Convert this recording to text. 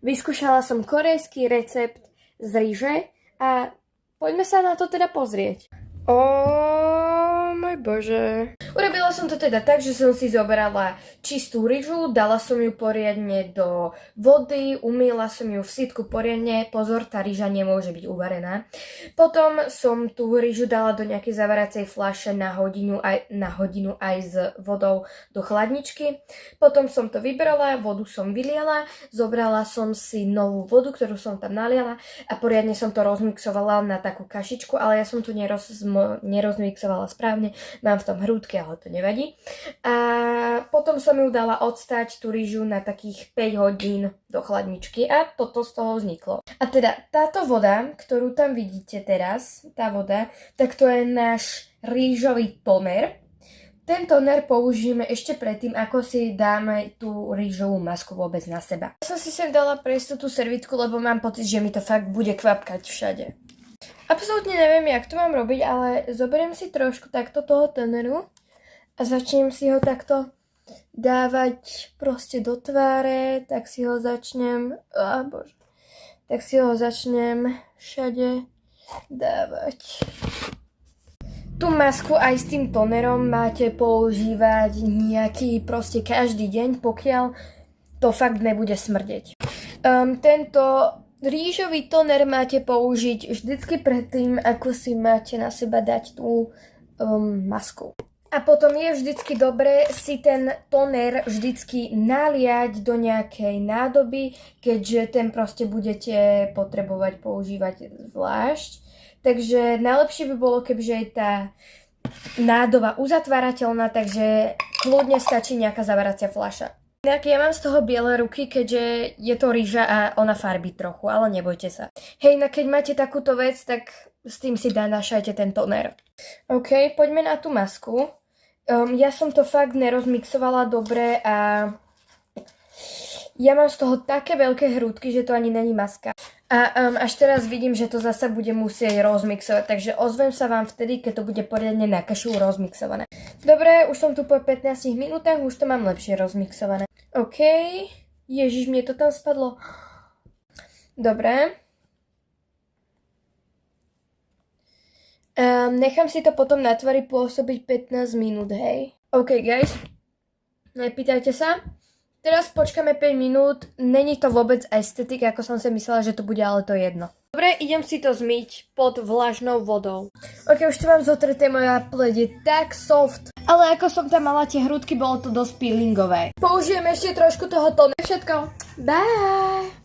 Vyskúšala som korejský recept z ryže a poďme sa na to teda pozrieť. Môj bože. Urobila som to teda tak, že som si zobrala čistú ryžu, dala som ju poriadne do vody, umýla som ju v sitku poriadne, pozor, tá ryža nemôže byť uvarená. Potom som tú ryžu dala do nejakej zavaracej fľaše na hodinu aj s vodou do chladničky. Potom som to vybrala, vodu som vyliala, zobrala som si novú vodu, ktorú som tam naliala a poriadne som to rozmixovala na takú kašičku, ale ja som to nerozmixovala správne, mám v tom hrúdky, ale to nevadí. A potom som ju dala odstať tú ryžu na takých 5 hodín do chladničky a toto z toho vzniklo. A teda táto voda, ktorú tam vidíte teraz, tá voda, tak to je náš rýžový toner. Ten toner použijeme ešte predtým, ako si dáme tú rýžovú masku vôbec na seba. Ja som si sem dala pre tú servitku, lebo mám pocit, že mi to fakt bude kvapkať všade. Absolútne neviem, jak to mám robiť, ale zoberiem si trošku takto toho toneru a začnem si ho takto dávať proste do tváre, tak si ho začnem, tak si ho začnem všade dávať. Tú masku aj s tým tonerom máte používať nejaký proste každý deň, pokiaľ to fakt nebude smrdeť. Tento rýžový toner máte použiť vždycky predtým, ako si máte na seba dať tú masku. A potom je vždycky dobré si ten toner vždycky naliať do nejakej nádoby, keďže ten proste budete potrebovať používať zvlášť. Takže najlepšie by bolo, kebyže je tá nádoba uzatvárateľná, takže kľudne stačí nejaká zavaracia fľaša. Inak ja mám z toho biele ruky, keďže je to rýža a ona farbí trochu, ale nebojte sa. Hej, no keď máte takúto vec, tak s tým si nanášajte ten toner. OK, poďme na tú masku. Ja som to fakt nerozmixovala dobre a ja mám z toho také veľké hrúdky, že to ani není maska. A až teraz vidím, že to zasa bude musieť rozmixovať, takže ozvem sa vám vtedy, keď to bude poriadne na kašu rozmixované. Dobre, už som tu po 15 minútach, už to mám lepšie rozmixované. OK, ježiš, mne to tam spadlo. Dobre. Nechám si to potom na tvári pôsobiť 15 minút, hej. OK, guys, nepýtajte sa. Teraz počkáme 5 minút, není to vôbec estetik, ako som si myslela, že to bude, ale to je jedno. Dobre, idem si to zmyť pod vlažnou vodou. Ok, už to mám zotreté, moja pleť je tak soft. Ale ako som tam mala tie hrúdky, bolo to dosť peelingové. Použijem ešte trošku toho tónu. Všetko. Bye!